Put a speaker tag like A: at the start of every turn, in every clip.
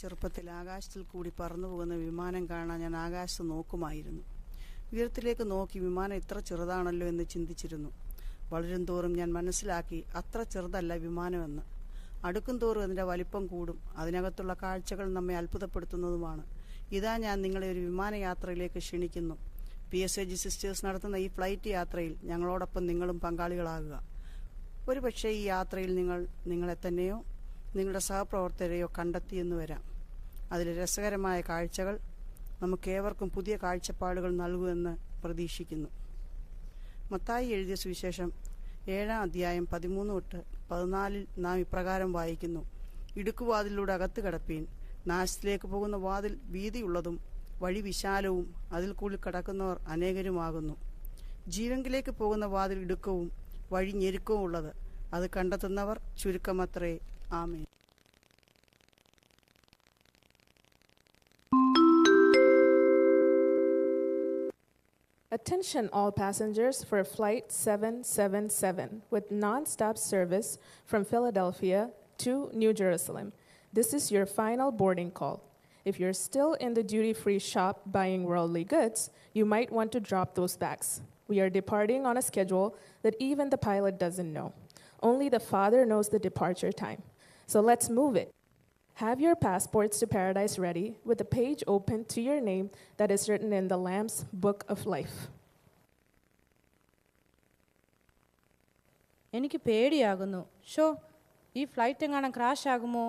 A: ചെറുപ്പത്തിൽ ആകാശത്തിൽ കൂടി പറന്നു പോകുന്ന വിമാനം കാണാൻ ഞാൻ ആകാശത്ത് നോക്കുമായിരുന്നു. ഉയരത്തിലേക്ക് നോക്കി വിമാനം ഇത്ര ചെറുതാണല്ലോ എന്ന് ചിന്തിച്ചിരുന്നു. വളരും തോറും ഞാൻ മനസ്സിലാക്കി അത്ര ചെറുതല്ല വിമാനമെന്ന്. അടുക്കും തോറും അതിൻ്റെ വലിപ്പം കൂടും. അതിനകത്തുള്ള കാഴ്ചകൾ നമ്മെ അത്ഭുതപ്പെടുത്തുന്നതുമാണ്. ഇതാ ഞാൻ നിങ്ങളെ ഒരു വിമാനയാത്രയിലേക്ക് ക്ഷണിക്കുന്നു. PSG സിസ്റ്റേഴ്സ് നടത്തുന്ന ഈ ഫ്ലൈറ്റ് യാത്രയിൽ ഞങ്ങളോടൊപ്പം നിങ്ങളും പങ്കാളികളാകുക. ഒരുപക്ഷെ ഈ യാത്രയിൽ നിങ്ങളെ തന്നെയോ നിങ്ങളുടെ സഹപ്രവർത്തകരെയോ കണ്ടെത്തിയെന്ന് വരാം. അതിലെ രസകരമായ കാഴ്ചകൾ നമുക്കേവർക്കും പുതിയ കാഴ്ചപ്പാടുകൾ നൽകുമെന്ന് പ്രതീക്ഷിക്കുന്നു. മത്തായി എഴുതിയ സുവിശേഷം 7-ാം അധ്യായം 13-14 നാം ഇപ്രകാരം വായിക്കുന്നു: ഇടുക്കുവാതിലൂടെ അകത്ത് കടപ്പീൻ. നാശത്തിലേക്ക് പോകുന്ന വാതിൽ വീതിയുള്ളതും വഴി വിശാലവും അതിൽ കൂടി കടക്കുന്നവർ അനേകരുമാകുന്നു. ജീവങ്കിലേക്ക് പോകുന്ന വാതിൽ ഇടുക്കവും വഴി ഞെരുക്കവും ഉള്ളത്, അത് കണ്ടെത്തുന്നവർ ചുരുക്കമത്രേ. ആമേൻ.
B: Attention all passengers for flight 777 with non-stop service from Philadelphia to New Jerusalem. This is your final boarding call. If you're still in the duty-free shop buying worldly goods, you might want to drop those bags. We are departing on a schedule that even the pilot doesn't know. Only the Father knows the departure time. So let's move it. Have your passports to paradise ready with a page open to your name that is written in the Lamb's Book of Life.
C: എനിക്ക് പേടിയാകുന്നു. ഈ flight എങ്ങാനും crash ആകുമോ?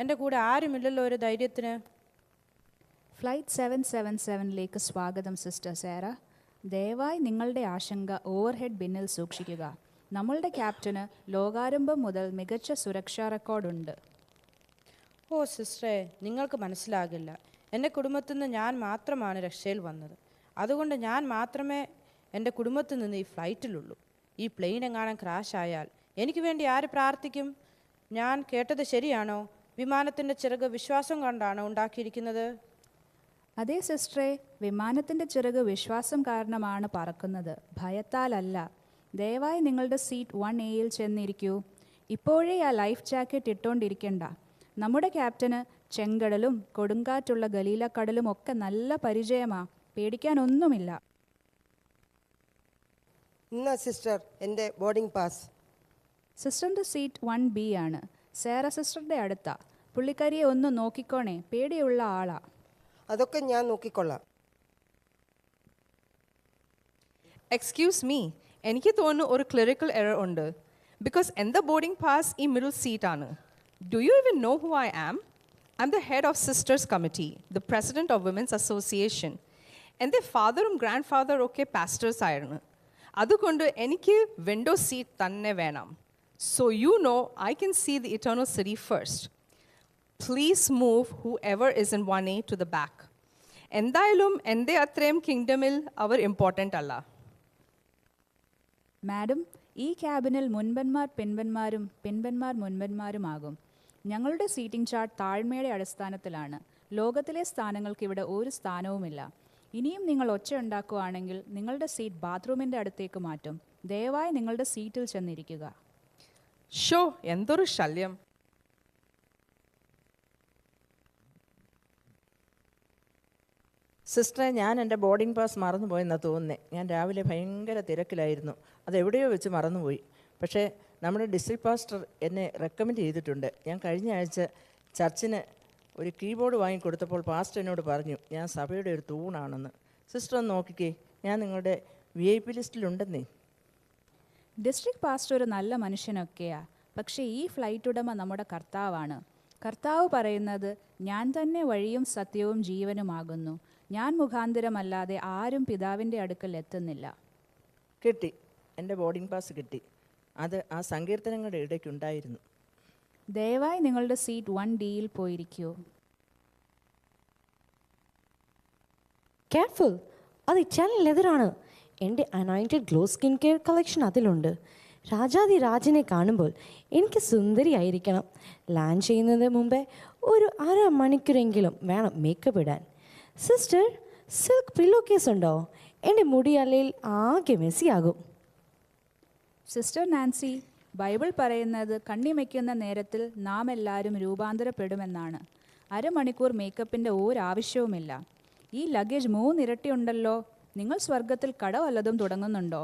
C: എൻ്റെ കൂടെ ആരുമില്ലല്ലോ ഒരു ധൈര്യത്തിന്.
D: Flight 777ലേക്ക് സ്വാഗതം sister സാര. ദയവായി നിങ്ങളുടെ ആശങ്ക ഓവർഹെഡ് ബിന്നിൽ സൂക്ഷിക്കുക. നമ്മളുടെ ക്യാപ്റ്റന് ലോകാരംഭം മുതൽ മികച്ച സുരക്ഷാ റെക്കോർഡുണ്ട്.
C: സിസ്റ്ററെ, നിങ്ങൾക്ക് മനസ്സിലാകില്ല. എൻ്റെ കുടുംബത്തിൽ നിന്ന് ഞാൻ മാത്രമാണ് രക്ഷയിൽ വന്നത്. അതുകൊണ്ട് ഞാൻ മാത്രമേ എൻ്റെ കുടുംബത്തിൽ നിന്ന് ഈ ഫ്ലൈറ്റിലുള്ളൂ. ഈ പ്ലെയിൻ എങ്ങാനും ക്രാഷ് ആയാൽ എനിക്ക് വേണ്ടി ആര് പ്രാർത്ഥിക്കും? ഞാൻ കേട്ടത് ശരിയാണോ? വിമാനത്തിൻ്റെ ചിറക് വിശ്വാസം കൊണ്ടാണോ ഉണ്ടാക്കിയിരിക്കുന്നത്?
D: അതെ സിസ്റ്ററെ, വിമാനത്തിൻ്റെ ചിറക് വിശ്വാസം കാരണമാണ് പറക്കുന്നത്, ഭയത്താലല്ല. ദയവായി നിങ്ങളുടെ സീറ്റ് 1Aയിൽ ചെന്നിരിക്കൂ. ഇപ്പോഴേ ആ ലൈഫ് ജാക്കറ്റ് ഇട്ടുകൊണ്ടിരിക്കണ്ട. നമ്മുടെ ക്യാപ്റ്റന് ചെങ്കടലും കൊടുങ്കാറ്റുള്ള ഗലീലക്കടലും ഒക്കെ നല്ല പരിചയമാണ്. പേടിക്കാനൊന്നുമില്ല.
E: സിസ്റ്റർ, എൻ്റെ ബോർഡിംഗ് പാസ്.
D: സിസ്റ്ററിൻ്റെ സീറ്റ് 1B ആണ്. സാറ സിസ്റ്ററുടെ അടുത്താ. പുള്ളിക്കാരിയെ ഒന്ന് നോക്കിക്കോണേ, പേടിയുള്ള ആളാ.
E: അതൊക്കെ ഞാൻ നോക്കിക്കൊള്ളാം.
F: എക്സ്ക്യൂസ് മീ, എനിക്ക് തോന്നുന്നു ഒരു ക്ലറിക്കൽ എറർ ഉണ്ട്. ബിക്കോസ് എൻ്റെ ബോർഡിംഗ് പാസ് ഈ മിഡിൽ സീറ്റാണ്. Do you even know who I am? I'm the head of Sisters Committee, the president of Women's Association. എൻ്റെ ഫാദറും ഗ്രാൻഡ് ഫാദറും ഒക്കെ പാസ്റ്റേഴ്സ് ആയിരുന്നു. അതുകൊണ്ട് എനിക്ക് വിൻഡോ സീറ്റ് തന്നെ വേണം. So you know I can see the eternal city first. Please move whoever is in 1A to the back. എന്തായാലും എൻ്റെ അത്രയും കിങ്ഡമിൽ അവർ ഇമ്പോർട്ടൻ്റ് അല്ല.
D: മാഡം, ഈ ക്യാബിനിൽ മുൻപന്മാർ പിൻപന്മാരും പിൻപന്മാർ മുൻപന്മാരുമാകും. ഞങ്ങളുടെ സീറ്റിംഗ് ചാർട്ട് താഴ്മയുടെ അടിസ്ഥാനത്തിലാണ്. ലോകത്തിലെ സ്ഥാനങ്ങൾക്ക് ഇവിടെ ഒരു സ്ഥാനവുമില്ല. ഇനിയും നിങ്ങൾ ഒച്ച ഉണ്ടാക്കുകയാണെങ്കിൽ നിങ്ങളുടെ സീറ്റ് ബാത്റൂമിൻ്റെ അടുത്തേക്ക് മാറ്റും. ദയവായി നിങ്ങളുടെ സീറ്റിൽ ചെന്നിരിക്കുക.
F: എന്തൊരു ശല്യം.
G: സിസ്റ്ററെ, ഞാൻ എൻ്റെ ബോർഡിംഗ് പാസ് മറന്നുപോയെന്നാണ് തോന്നുന്നത്. ഞാൻ രാവിലെ ഭയങ്കര തിരക്കിലായിരുന്നു. അതെവിടെയോ വെച്ച് മറന്നുപോയി. പക്ഷേ നമ്മുടെ ഡിസ്ട്രിക്ട് പാസ്റ്റർ എന്നെ റെക്കമെൻഡ് ചെയ്തിട്ടുണ്ട്. ഞാൻ കഴിഞ്ഞ ആഴ്ച ചർച്ചിന് ഒരു കീബോർഡ് വാങ്ങിക്കൊടുത്തപ്പോൾ പാസ്റ്റർ എന്നോട് പറഞ്ഞു ഞാൻ സഭയുടെ ഒരു തൂണാണെന്ന്. സിസ്റ്റർ ഒന്ന് നോക്കിക്കേ, ഞാൻ നിങ്ങളുടെ VIP ലിസ്റ്റിലുണ്ടെന്നേ.
D: ഡിസ്ട്രിക്ട് പാസ്റ്റർ ഒരു നല്ല മനുഷ്യനൊക്കെയാ. പക്ഷേ ഈ ഫ്ലൈറ്റ് ഉടമ നമ്മുടെ കർത്താവാണ്. കർത്താവ് പറയുന്നത്, ഞാൻ തന്നെ വഴിയും സത്യവും ജീവനുമാകുന്നു. ഞാൻ മുഖാന്തരമല്ലാതെ ആരും പിതാവിൻ്റെ അടുക്കൽ എത്തുന്നില്ല.
G: കിട്ടി, എൻ്റെ ബോർഡിംഗ് പാസ് കിട്ടി. അത് ആ സങ്കീർത്തനങ്ങളുടെ ഇടയ്ക്കുണ്ടായിരുന്നു.
D: ദയവായി നിങ്ങളുടെ സീറ്റ് 1Dയിൽ പോയിരിക്കൂ.
H: കെയർഫുൾ, അത് ഇറ്റാലിയൻ ലെതറാണ്. എൻ്റെ anointed glow skin care collection അതിലുണ്ട്. രാജാതി രാജനെ കാണുമ്പോൾ എനിക്ക് സുന്ദരിയായിരിക്കണം. ലാൻഡ് ചെയ്യുന്നതിന് മുമ്പേ ഒരു 1/2 മണിക്കൂറെങ്കിലും വേണം മേക്കപ്പ് ഇടാൻ. സിസ്റ്റർ, സിൽക്ക് പില്ലോ കേസ് ഉണ്ടോ? എൻ്റെ മുടി അല്ലയിൽ ആകെ മെസ്സിയാകും.
D: സിസ്റ്റർ നാൻസി, ബൈബിൾ പറയുന്നത് കണ്ണിമയ്ക്കുന്ന നേരത്തിൽ നാം എല്ലാവരും രൂപാന്തരപ്പെടുമെന്നാണ്. അരമണിക്കൂർ മേക്കപ്പിൻ്റെ ഒരാവശ്യവുമില്ല. ഈ ലഗേജ് 3 ഇരട്ടി ഉണ്ടല്ലോ. നിങ്ങൾ സ്വർഗത്തിൽ കട വല്ലതും തുടങ്ങുന്നുണ്ടോ?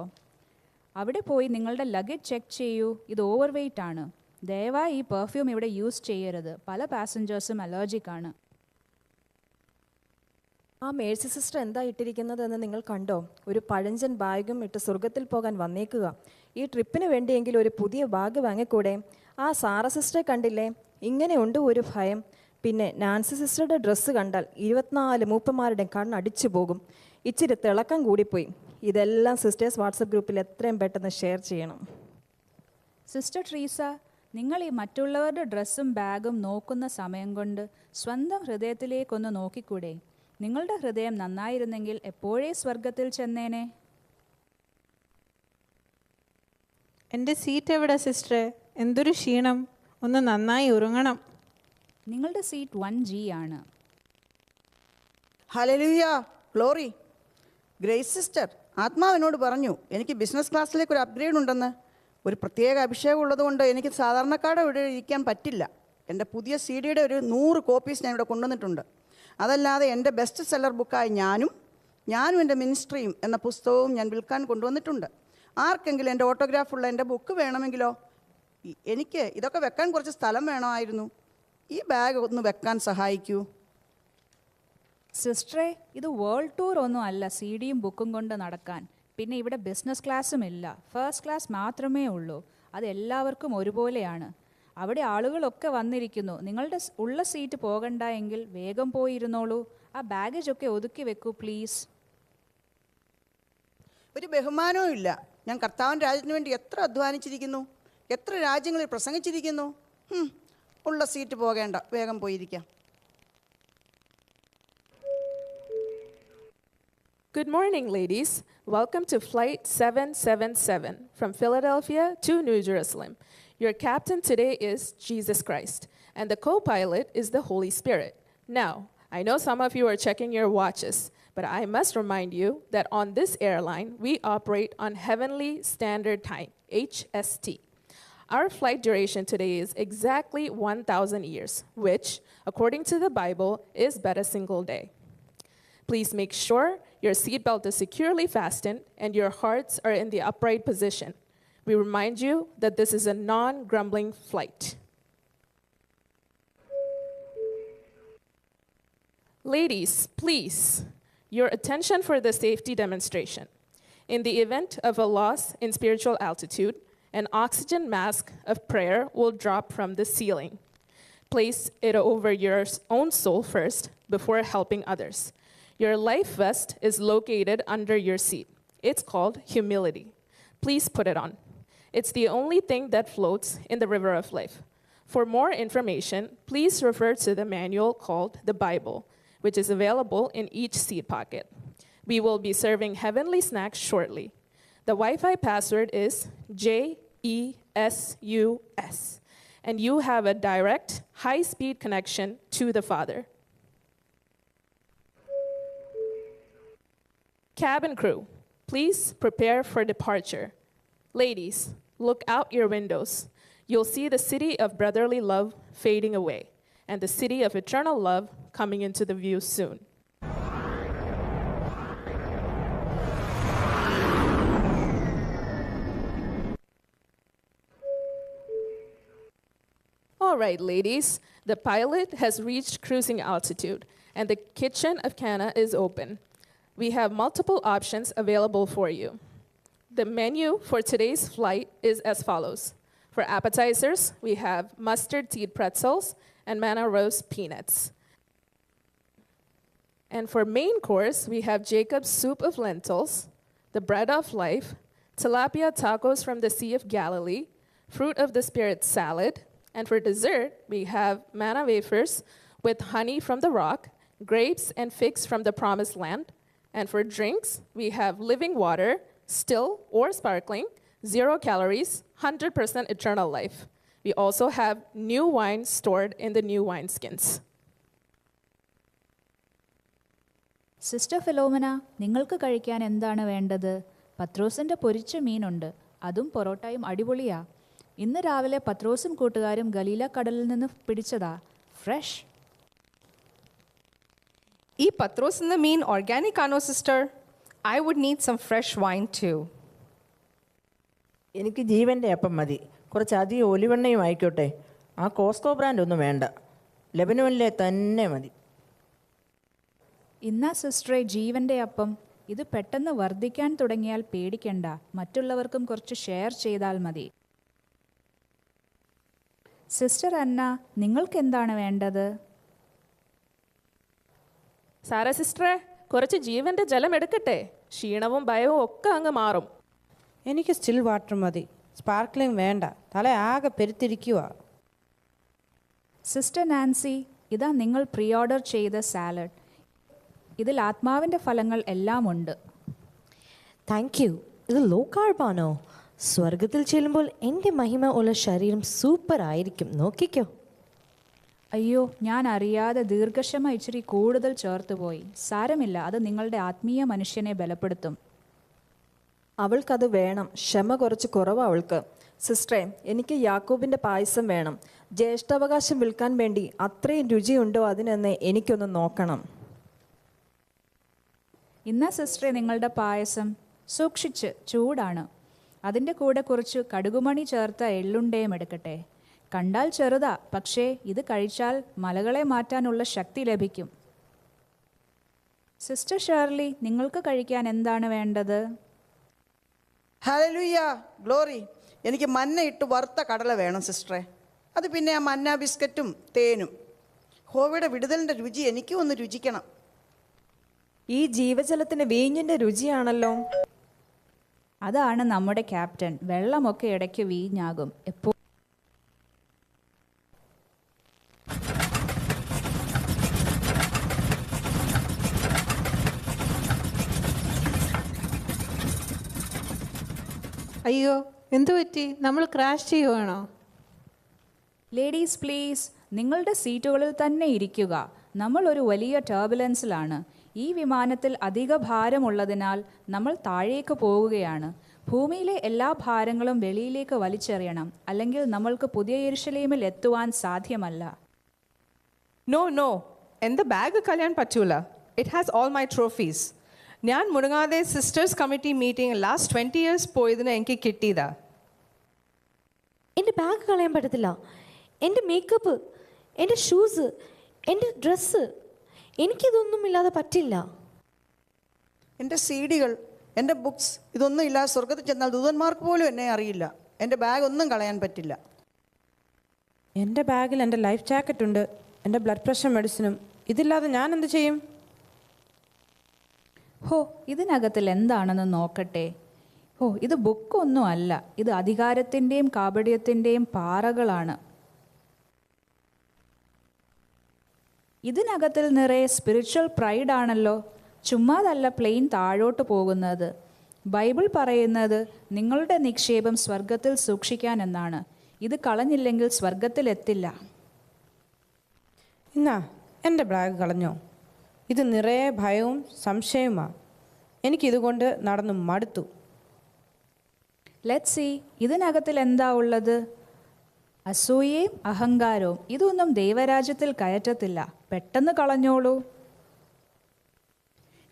D: അവിടെ പോയി നിങ്ങളുടെ ലഗേജ് ചെക്ക് ചെയ്യൂ. ഇത് ഓവർ വെയ്റ്റ് ആണ്. ദയവായി ഈ പെർഫ്യൂം ഇവിടെ യൂസ് ചെയ്യരുത്. പല പാസഞ്ചേഴ്സും അലർജിക് ആണ്.
I: ആ മേഴ്സി സിസ്റ്റർ എന്താ ഇട്ടിരിക്കുന്നതെന്ന് നിങ്ങൾ കണ്ടോ? ഒരു പഴഞ്ചൻ ബാഗും ഇട്ട് സ്വർഗത്തിൽ പോകാൻ വന്നേക്കുക. ഈ ട്രിപ്പിന് വേണ്ടിയെങ്കിലും ഒരു പുതിയ ബാഗ് വാങ്ങിക്കൂടെ? ആ സാറ സിസ്റ്ററെ കണ്ടില്ലേ? ഇങ്ങനെയുണ്ട് ഒരു ഭയം. പിന്നെ നാൻസി സിസ്റ്ററുടെ ഡ്രസ്സ് കണ്ടാൽ 24 മൂപ്പന്മാരുടെ കണ്ണടിച്ചു പോകും. ഇച്ചിരി തിളക്കം കൂടിപ്പോയി. ഇതെല്ലാം സിസ്റ്റേഴ്സ് വാട്സപ്പ് ഗ്രൂപ്പിൽ എത്രയും പെട്ടെന്ന് ഷെയർ ചെയ്യണം.
D: സിസ്റ്റർ ട്രീസ, നിങ്ങൾ ഈ മറ്റുള്ളവരുടെ ഡ്രസ്സും ബാഗും നോക്കുന്ന സമയം കൊണ്ട് സ്വന്തം ഹൃദയത്തിലേക്കൊന്ന് നോക്കിക്കൂടെ? നിങ്ങളുടെ ഹൃദയം നന്നായിരുന്നെങ്കിൽ എപ്പോഴേ സ്വർഗത്തിൽ ചെന്നേനെ.
J: എൻ്റെ സീറ്റ് എവിടെ സിസ്റ്ററെ? എന്തൊരു ക്ഷീണം. ഒന്ന് നന്നായി ഉറങ്ങണം.
D: നിങ്ങളുടെ സീറ്റ് 1G ആണ്.
A: Hallelujah, glory. ഗ്രേസ് സിസ്റ്റർ, ആത്മാവിനോട് പറഞ്ഞു എനിക്ക് ബിസിനസ് ക്ലാസ്സിലേക്ക് ഒരു അപ്ഗ്രേഡ് ഉണ്ടെന്ന്. ഒരു പ്രത്യേക അഭിഷേകം ഉള്ളതുകൊണ്ട് എനിക്ക് സാധാരണക്കാരുടെ ഇവിടെ ഇരിക്കാൻ പറ്റില്ല. എൻ്റെ പുതിയ CD-യുടെ ഒരു 100 കോപ്പീസ് ഞാൻ ഇവിടെ കൊണ്ടുവന്നിട്ടുണ്ട്. അതല്ലാതെ എൻ്റെ ബെസ്റ്റ് സെല്ലർ ബുക്കായി ഞാനും എൻ്റെ മിനിസ്ട്രിയും എന്ന പുസ്തകവും ഞാൻ വിൽക്കാൻ കൊണ്ടുവന്നിട്ടുണ്ട്. ആർക്കെങ്കിലും എൻ്റെ ഓട്ടോഗ്രാഫുള്ള എൻ്റെ ബുക്ക് വേണമെങ്കിലോ? എനിക്ക് ഇതൊക്കെ വെക്കാൻ കുറച്ച് സ്ഥലം വേണമായിരുന്നു. ഈ ബാഗ് ഒന്ന് വെക്കാൻ സഹായിക്കൂ.
D: സിസ്റ്ററെ, ഇത് വേൾഡ് ടൂർ ഒന്നും അല്ല CD-യും ബുക്കും കൊണ്ട് നടക്കാൻ. പിന്നെ ഇവിടെ ബിസിനസ് ക്ലാസ്സും ഇല്ല, ഫസ്റ്റ് ക്ലാസ് മാത്രമേ ഉള്ളൂ. അത് എല്ലാവർക്കും ഒരുപോലെയാണ്. അവിടെ ആളുകളൊക്കെ വന്നിരിക്കുന്നു. നിങ്ങളുടെ ഉള്ള സീറ്റ് പോകണ്ട എങ്കിൽ വേഗം പോയിരുന്നോളൂ. ആ ബാഗേജ് ഒക്കെ ഒതുക്കി വെക്കൂ പ്ലീസ്.
A: ഒരു ബഹുമാനവും ഇല്ല. ഞാൻ കർത്താവിൻ്റെ രാജ്യത്തിന് വേണ്ടി എത്ര അധ്വാനിച്ചിരിക്കുന്നു, എത്ര രാജ്യങ്ങളിൽ പ്രസംഗിച്ചിരിക്കുന്നു. ഉള്ള സീറ്റ് പോകേണ്ട, വേഗം പോയിരിക്കാം.
B: Good morning, ladies. Welcome to Flight 777 from Philadelphia to New Jerusalem. Your captain today is Jesus Christ, and the co-pilot is the Holy Spirit. Now, I know some of you are checking your watches, but I must remind you that on this airline, we operate on Heavenly Standard Time, HST. Our flight duration today is exactly 1,000 years, which, according to the Bible, is but a single day. Please make sure your seatbelt is securely fastened and your hearts are in the upright position. We remind you that this is a non-grumbling flight. Ladies, please, your attention for the safety demonstration. In the event of a loss in spiritual altitude, an oxygen mask of prayer will drop from the ceiling. Place it over your own soul first before helping others. Your life vest is located under your seat. It's called humility. Please put it on. It's the only thing that floats in the river of life. For more information, please refer to the manual called the Bible, which is available in each seat pocket. We will be serving heavenly snacks shortly. The Wi-Fi password is JESUS, and you have a direct, high-speed connection to the Father. Cabin crew, please prepare for departure. Ladies, look out your windows. You'll see the city of brotherly love fading away, and the city of eternal love coming into the view soon. All right, ladies, the pilot has reached cruising altitude, and the kitchen of Cana is open. We have multiple options available for you. The menu for today's flight is as follows. For appetizers, we have mustard seed pretzels and manna roast peanuts. And for main course, we have Jacob's soup of lentils, the bread of life, tilapia tacos from the Sea of Galilee, fruit of the Spirit salad, and for dessert, we have manna wafers with honey from the rock, grapes and figs from the promised land. And for drinks, we have living water, still or sparkling, 0 calories, 100% eternal life. We also have new wine stored in the new wineskins.
D: Sister Philomena, നിങ്ങൾക്ക് കഴിക്കാൻ എന്താണ് വേണ്ടത്? പത്രോസിൻ്റെ പൊരിച്ച മീനുണ്ട്. അതും പൊറോട്ടയും അടിപൊളിയാ. ഇന്ന് രാവിലെ പത്രോസും കൂട്ടുകാരും ഗലീല കടലിൽ നിന്ന് പിടിച്ചതാ. Fresh.
F: E patros in the mean organic ano, sister. I would need some fresh wine too.
G: എനിക്ക് ജീവൻ്റെ അപ്പം മതി. കുറച്ചധികം ഒലിവെണ്ണയും ആയിക്കോട്ടെ. ആ കോസ്കോ ബ്രാൻഡ് ഒന്നും വേണ്ട. ലെബനോനിലെ തന്നെ മതി.
D: ഇന്നാ സിസ്റ്ററെ ജീവൻ്റെ അപ്പം. ഇത് പെട്ടെന്ന് വർദ്ധിക്കാൻ തുടങ്ങിയാൽ പേടിക്കണ്ട. മറ്റുള്ളവർക്കും കുറച്ച് ഷെയർ ചെയ്താൽ മതി. സിസ്റ്റർ അന്ന, നിങ്ങൾക്ക് എന്താണ് വേണ്ടത്?
B: സാറ സിസ്റ്ററെ, കുറച്ച് ജീവൻ്റെ ജലം എടുക്കട്ടെ. ക്ഷീണവും ഭയവും ഒക്കെ അങ്ങ് മാറും.
C: എനിക്ക് സ്റ്റിൽ വാട്ടർ മതി. സ്പാർക്ക്ലിംഗ് വേണ്ട. തല ആകെ പെരുത്തിരിക്കുക.
D: സിസ്റ്റർ നാൻസി, ഇതാ നിങ്ങൾ പ്രീ ഓർഡർ ചെയ്ത സാലഡ്. ഇതിൽ ആത്മാവിൻ്റെ ഫലങ്ങൾ എല്ലാം ഉണ്ട്.
H: Thank you. ഇത് ലോ കാർബാണോ? സ്വർഗത്തിൽ ചെല്ലുമ്പോൾ എൻ്റെ മഹിമ ഉള്ള ശരീരം സൂപ്പർ ആയിരിക്കും. നോക്കിക്കോ.
D: അയ്യോ, ഞാൻ അറിയാതെ ദീർഘക്ഷമ ഇച്ചിരി കൂടുതൽ ചേർത്തുപോയി. സാരമില്ല, അത് നിങ്ങളുടെ ആത്മീയ മനുഷ്യനെ ബലപ്പെടുത്തും.
I: അവൾക്കത് വേണം. ക്ഷമ കുറച്ച് കുറവ് അവൾക്ക്. സിസ്റ്ററെ, എനിക്ക് യാക്കോബിൻ്റെ പായസം വേണം. ജ്യേഷ്ഠാവകാശം വിൽക്കാൻ വേണ്ടി അത്രയും രുചിയുണ്ടോ അതിനെന്ന് എനിക്കൊന്ന് നോക്കണം.
D: ഇന്നാ സിസ്റ്ററെ നിങ്ങളുടെ പായസം. സൂക്ഷിച്ച്, ചൂടാണ്. അതിൻ്റെ കൂടെ കുറച്ച് കടുകുമണി ചേർത്ത എള്ളുണ്ടയും എടുക്കട്ടെ. കണ്ടാൽ ചെറുതാ, പക്ഷേ ഇത് കഴിച്ചാൽ മലകളെ മാറ്റാനുള്ള ശക്തി ലഭിക്കും. സിസ്റ്റർ ഷേർലി, നിങ്ങൾക്ക് കഴിക്കാൻ എന്താണ് വേണ്ടത്?
A: Hallelujah, glory. എനിക്ക് മന്ന ഇട്ട് വറുത്ത കടല വേണം സിസ്റ്ററെ. അത് പിന്നെ ആ മന്ന ബിസ്ക്കറ്റും തേനും. ഹോവയുടെ വിടുതലിൻ്റെ രുചി എനിക്കും ഒന്ന് രുചിക്കണം.
I: ഈ ജീവജലത്തിന് വീഞ്ഞിൻ്റെ രുചിയാണല്ലോ.
D: അതാണ് നമ്മുടെ ക്യാപ്റ്റൻ. വെള്ളമൊക്കെ ഇടയ്ക്ക് വീഞ്ഞാകും. എപ്പോൾ
J: അയ്യോ, എന്തു പറ്റി? നമ്മൾ ക്രാഷ് ചെയ്യുവാണോ?
D: ലേഡീസ് പ്ലീസ്, നിങ്ങളുടെ സീറ്റുകളിൽ തന്നെ ഇരിക്കുക. നമ്മൾ ഒരു വലിയ ടർബുലൻസിലാണ്. ഈ വിമാനത്തിൽ അധിക ഭാരമുള്ളതിനാൽ നമ്മൾ താഴേക്ക് പോവുകയാണ്. ഭൂമിയിലെ എല്ലാ ഭാരങ്ങളും വെളിയിലേക്ക് വലിച്ചെറിയണം, അല്ലെങ്കിൽ നമ്മൾക്ക് പുതിയ യെരുശലേമിൽ എത്തുവാൻ സാധ്യമല്ല.
F: No. എൻ്റെ ബാഗ് കളയാൻ പറ്റൂല. It has all my trophies. ഞാൻ മുടങ്ങാതെ sisters committee meeting last 20 years പോയതിന് എനിക്ക് കിട്ടിയതാ.
H: എൻ്റെ ബാഗ് കളയാൻ പറ്റത്തില്ല. എൻ്റെ മേക്കപ്പ്, എൻ്റെ ഷൂസ്, എൻ്റെ ഡ്രസ്സ്, എനിക്കിതൊന്നും ഇല്ലാതെ പറ്റില്ല.
A: എൻ്റെ CD-കൾ, എൻ്റെ ബുക്സ്, ഇതൊന്നും ഇല്ലാതെ സ്വർഗത്തിൽ ചെന്നാൽ ദൂതന്മാർക്ക് പോലും എന്നെ അറിയില്ല. എൻ്റെ ബാഗ് ഒന്നും കളയാൻ പറ്റില്ല.
C: എൻ്റെ ബാഗിൽ എൻ്റെ ലൈഫ് ജാക്കറ്റ് ഉണ്ട്, എൻ്റെ ബ്ലഡ് പ്രഷർ മെഡിസിനും. ഇതില്ലാതെ ഞാൻ എന്ത് ചെയ്യും?
D: ഹോ, ഇതിനകത്തിൽ എന്താണെന്ന് നോക്കട്ടെ. ഇത് ബുക്കൊന്നും അല്ല. ഇത് അധികാരത്തിൻ്റെയും കാപട്യത്തിൻ്റെയും പാറകളാണ്. ഇതിനകത്തിൽ നിറയെ സ്പിരിച്വൽ പ്രൈഡ് ആണല്ലോ. ചുമ്മാതല്ല പ്ലെയിൻ താഴോട്ട് പോകുന്നത്. ബൈബിൾ പറയുന്നത് നിങ്ങളുടെ നിക്ഷേപം സ്വർഗത്തിൽ സൂക്ഷിക്കാൻ എന്നാണ്. ഇത് കളഞ്ഞില്ലെങ്കിൽ സ്വർഗത്തിലെത്തില്ല.
C: എന്നാ എൻ്റെ ബാഗ് കളഞ്ഞോ? ഇത് നിറയെ ഭയവും സംശയവുമാണ്. എനിക്കിതുകൊണ്ട് നടന്നു മടുത്തു.
D: ലെറ്റ്സ് സീ, ഇതിനകത്തിൽ എന്താ ഉള്ളത്? അസൂയയും അഹങ്കാരവും. ഇതൊന്നും ദൈവരാജ്യത്തിൽ കയറ്റത്തില്ല. പെട്ടെന്ന് കളഞ്ഞോളൂ.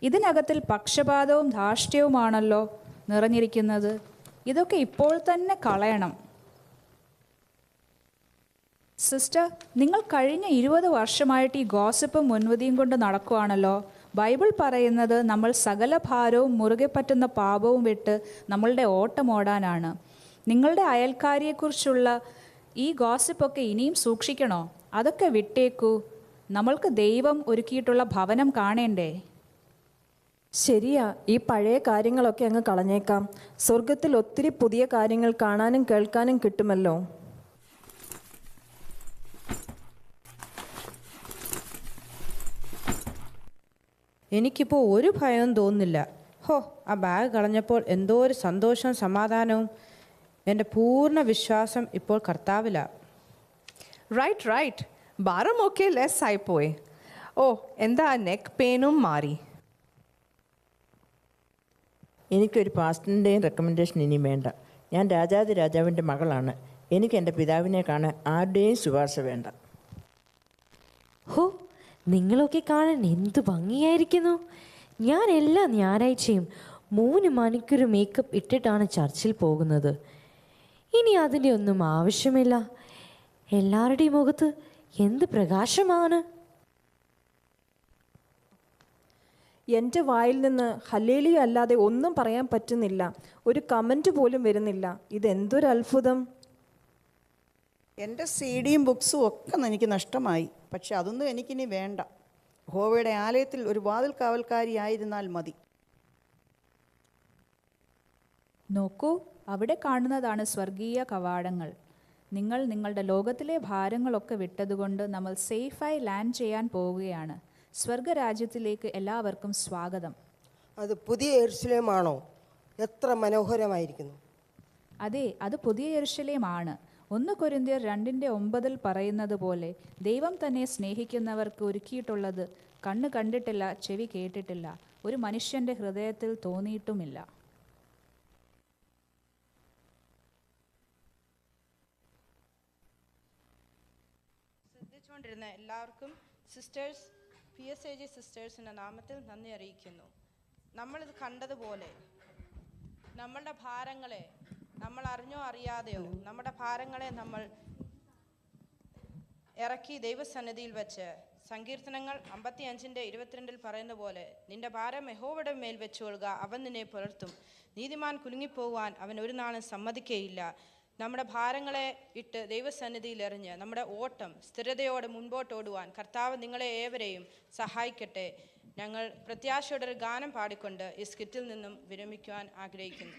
D: ഇതിനകത്തിൽ പക്ഷപാതവും ധാർഷ്ട്യവുമാണല്ലോ നിറഞ്ഞിരിക്കുന്നത്. ഇതൊക്കെ ഇപ്പോൾ തന്നെ കളയണം. സിസ്റ്റർ, നിങ്ങൾ കഴിഞ്ഞ 20 വർഷമായിട്ട് ഈ ഗോസിപ്പും മുൻവിധിയും കൊണ്ട് നടക്കുകയാണല്ലോ. ബൈബിൾ പറയുന്നത് നമ്മൾ സകല ഭാരവും മുറുകെ പറ്റുന്ന പാപവും വിട്ട് നമ്മളുടെ ഓട്ടമോടാനാണ്. നിങ്ങളുടെ അയൽക്കാരിയെക്കുറിച്ചുള്ള ഈ ഗോസിപ്പൊക്കെ ഇനിയും സൂക്ഷിക്കണോ? അതൊക്കെ വിട്ടേക്കൂ. നമ്മൾക്ക് ദൈവം ഒരുക്കിയിട്ടുള്ള ഭവനം കാണേണ്ടേ?
I: ശരിയാ, ഈ പഴയ കാര്യങ്ങളൊക്കെ അങ്ങ് കളഞ്ഞേക്കാം. സ്വർഗത്തിൽ ഒത്തിരി പുതിയ കാര്യങ്ങൾ കാണാനും കേൾക്കാനും കിട്ടുമല്ലോ.
C: എനിക്കിപ്പോൾ ഒരു ഭയവും തോന്നുന്നില്ല. ആ ബാഗ് കളഞ്ഞപ്പോൾ എന്തോ ഒരു സന്തോഷവും സമാധാനവും. എൻ്റെ പൂർണ്ണ വിശ്വാസം ഇപ്പോൾ കർത്താവിലാണ്.
F: റൈറ്റ്. ഭാരമൊക്കെ ലെസ് ആയിപ്പോയി. എന്താ നെക്ക് പെയിനും മാറി.
G: എനിക്കൊരു പാസ്റ്ററിൻ്റെയും റെക്കമെൻഡേഷൻ ഇനിയും വേണ്ട. ഞാൻ രാജാതി രാജാവിൻ്റെ മകളാണ്. എനിക്ക് എൻ്റെ പിതാവിനെ കാണാൻ ആരുടെയും ശുപാർശ വേണ്ട.
H: ഹോ, നിങ്ങളൊക്കെ കാണാൻ എന്തു ഭംഗിയായിരിക്കുന്നു. ഞാൻ എല്ലാ ഞായറാഴ്ചയും 3 മണിക്കൂർ മേക്കപ്പ് ഇട്ടിട്ടാണ് ചർച്ചിൽ പോകുന്നത്. ഇനി അതിൻ്റെ ഒന്നും ആവശ്യമില്ല. എല്ലാവരുടെയും മുഖത്ത് എന്ത് പ്രകാശമാണ്.
I: എൻ്റെ വായിൽ നിന്ന് ഹല്ലേലൂയ അല്ലാതെ ഒന്നും പറയാൻ പറ്റുന്നില്ല. ഒരു കമൻറ്റ് പോലും വരുന്നില്ല. ഇതെന്തൊരു അത്ഭുതം.
A: എൻ്റെ സിഡിയും ബുക്സും ഒക്കെ എനിക്ക് നഷ്ടമായി. പക്ഷെ അതൊന്നും എനിക്കിനി വേണ്ട. യഹോവയുടെ ആലയത്തിൽ ഒരു വാതിൽ കാവൽക്കാരിയായിരുന്നാൽ മതി.
D: നോക്കൂ, അവിടെ കാണുന്നതാണ് സ്വർഗീയ കവാടങ്ങൾ. നിങ്ങൾ നിങ്ങളുടെ ലോകത്തിലെ ഭാരങ്ങളൊക്കെ വിട്ടതുകൊണ്ട് നമ്മൾ സേഫായി ലാൻഡ് ചെയ്യാൻ പോവുകയാണ്. സ്വർഗരാജ്യത്തിലേക്ക് എല്ലാവർക്കും സ്വാഗതം.
E: അത് പുതിയ യെരൂശലേമാണോ? എത്ര മനോഹരമായിരിക്കുന്നു.
D: അതെ, അത് പുതിയ യെരൂശലേമാണ്. 1 കൊരിന്ത്യർ 2:9 പറയുന്നത് പോലെ ദൈവം തന്നെ സ്നേഹിക്കുന്നവർക്ക് ഒരുക്കിയിട്ടുള്ളത് കണ്ണ് കണ്ടിട്ടില്ല, ചെവി കേട്ടിട്ടില്ല, ഒരു മനുഷ്യൻ്റെ ഹൃദയത്തിൽ തോന്നിയിട്ടുമില്ല.
C: ശ്രദ്ധിച്ചുകൊണ്ടിരുന്ന എല്ലാവർക്കും സിസ്റ്റേഴ്സ് PSAG സിസ്റ്റേഴ്സിൻ്റെ നാമത്തിൽ നന്ദി അറിയിക്കുന്നു. നമ്മളിത് കണ്ടതുപോലെ നമ്മളുടെ ഭാരങ്ങളെ നമ്മൾ അറിഞ്ഞോ അറിയാതെയോ നമ്മുടെ ഭാരങ്ങളെ നമ്മൾ ഇറക്കി ദൈവസന്നിധിയിൽ വെച്ച് സങ്കീർത്തനങ്ങൾ 55:22 പറയുന്ന പോലെ നിന്റെ ഭാരം യഹോവയുടെ മേൽ വെച്ചുകൊള്ളുക, അവൻ നിന്നെ പുലർത്തും. നീതിമാൻ കുലുങ്ങിപ്പോവാൻ അവൻ ഒരു നാളും സമ്മതിക്കുകയില്ല. നമ്മുടെ ഭാരങ്ങളെ ഇട്ട് ദൈവസന്നിധിയിൽ എറിഞ്ഞ് നമ്മുടെ ഓട്ടം സ്ഥിരതയോടെ മുൻപോട്ടോടുവാൻ കർത്താവ് നിങ്ങളെ ഏവരെയും സഹായിക്കട്ടെ. ഞങ്ങൾ പ്രത്യാശയോടെ ഒരു ഗാനം പാടിക്കൊണ്ട് ഈ സ്കിറ്റിൽ നിന്നും വിരമിക്കുവാൻ ആഗ്രഹിക്കുന്നു.